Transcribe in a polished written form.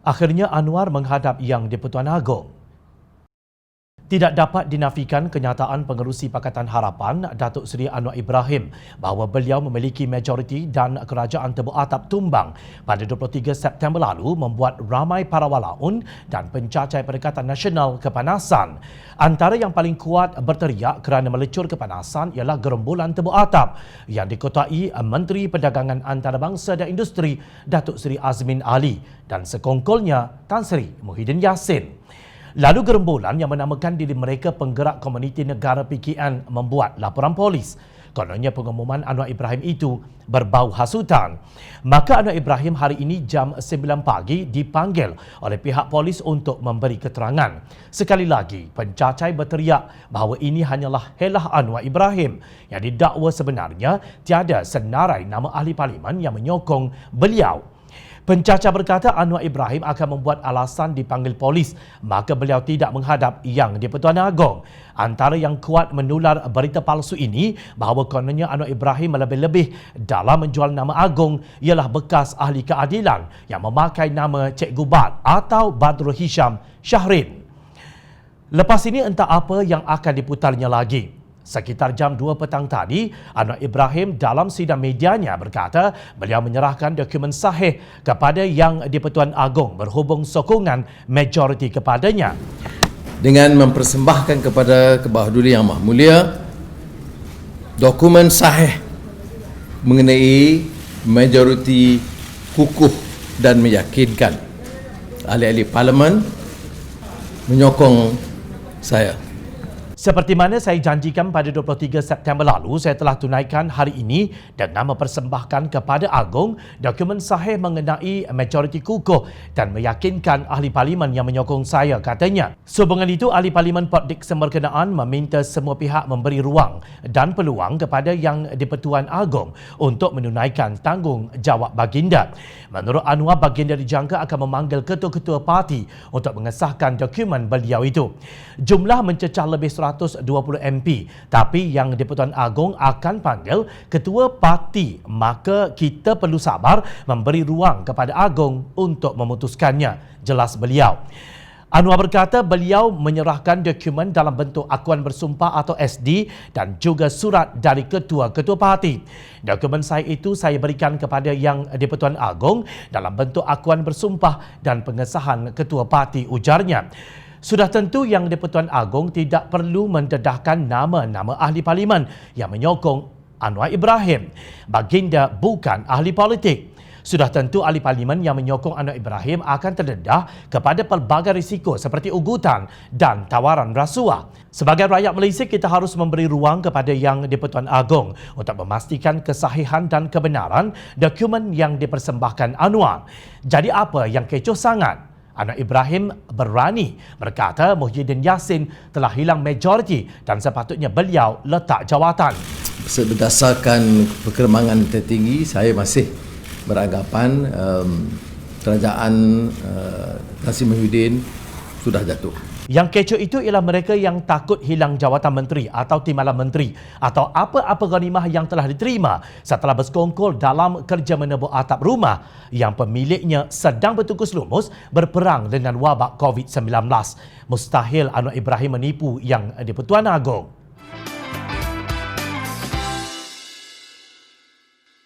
Akhirnya Anwar menghadap Yang di-Pertuan Agong. Tidak dapat dinafikan kenyataan Pengerusi Pakatan Harapan Datuk Seri Anwar Ibrahim bahawa beliau memiliki majoriti dan kerajaan tebuk atap tumbang pada 23 September lalu membuat ramai para walaun dan pencacai Perikatan Nasional kepanasan. Antara yang paling kuat berteriak kerana melecur kepanasan ialah gerombolan tebuk atap yang dikotai Menteri Perdagangan Antarabangsa dan Industri Datuk Seri Azmin Ali dan sekongkolnya Tan Sri Muhyiddin Yassin. Lalu gerombolan yang menamakan diri mereka Penggerak Komuniti Negara PKN membuat laporan polis. Kononnya pengumuman Anwar Ibrahim itu berbau hasutan. Maka Anwar Ibrahim hari ini jam 9 pagi dipanggil oleh pihak polis untuk memberi keterangan. Sekali lagi, pencacai berteriak bahawa ini hanyalah helah Anwar Ibrahim yang didakwa sebenarnya tiada senarai nama ahli parlimen yang menyokong beliau. Pencacah berkata Anwar Ibrahim akan membuat alasan dipanggil polis, maka beliau tidak menghadap Yang di-Pertuan Agong. Antara yang kuat menular berita palsu ini bahawa kononnya Anwar Ibrahim lebih-lebih dalam menjual nama Agong ialah bekas ahli keadilan yang memakai nama Cikgu Bad atau Badrul Hisham Shahrin. Lepas ini entah apa yang akan diputarnya lagi. Sekitar jam 2 petang tadi, Anwar Ibrahim dalam sidang medianya berkata beliau menyerahkan dokumen sahih kepada Yang di-Pertuan Agong berhubung sokongan majoriti kepadanya. Dengan mempersembahkan kepada Kebahaduli Yang Maha Mulia dokumen sahih mengenai majoriti kukuh dan meyakinkan ahli-ahli parlimen menyokong saya. Seperti mana saya janjikan pada 23 September lalu, saya telah tunaikan hari ini dengan mempersembahkan kepada Agong dokumen sahih mengenai majoriti kukuh dan meyakinkan ahli parlimen yang menyokong saya, katanya. Sehubungan itu, ahli parlimen Port Dickson berkenaan meminta semua pihak memberi ruang dan peluang kepada Yang di-Pertuan Agong untuk menunaikan tanggungjawab baginda. Menurut Anwar, baginda dijangka akan memanggil ketua-ketua parti untuk mengesahkan dokumen beliau itu. Jumlah mencecah lebih 120 MP, tapi Yang di-Pertuan Agong akan panggil ketua parti, maka kita perlu sabar memberi ruang kepada Agong untuk memutuskannya, jelas beliau. Anwar berkata beliau menyerahkan dokumen dalam bentuk akuan bersumpah atau SD dan juga surat dari ketua-ketua parti. Dokumen saya itu saya berikan kepada Yang di-Pertuan Agong dalam bentuk akuan bersumpah dan pengesahan ketua parti, ujarnya. Sudah tentu Yang di-Pertuan Agong tidak perlu mendedahkan nama-nama ahli parlimen yang menyokong Anwar Ibrahim. Baginda bukan ahli politik. Sudah tentu ahli parlimen yang menyokong Anwar Ibrahim akan terdedah kepada pelbagai risiko seperti ugutan dan tawaran rasuah. Sebagai rakyat Malaysia, kita harus memberi ruang kepada Yang di-Pertuan Agong untuk memastikan kesahihan dan kebenaran dokumen yang dipersembahkan Anwar. Jadi apa yang kecoh sangat? Anwar Ibrahim berani berkata Muhyiddin Yassin telah hilang majoriti dan sepatutnya beliau letak jawatan. Berdasarkan perkembangan tertinggi, saya masih beranggapan kerajaan Tan Sri Muhyiddin sudah jatuh. Yang kecoh itu ialah mereka yang takut hilang jawatan menteri atau timbalan menteri atau apa-apa ghanimah yang telah diterima setelah bersekongkol dalam kerja menebuk atap rumah yang pemiliknya sedang bertukus lumus berperang dengan wabak COVID-19. Mustahil Anwar Ibrahim menipu Yang di-Pertuan Agong.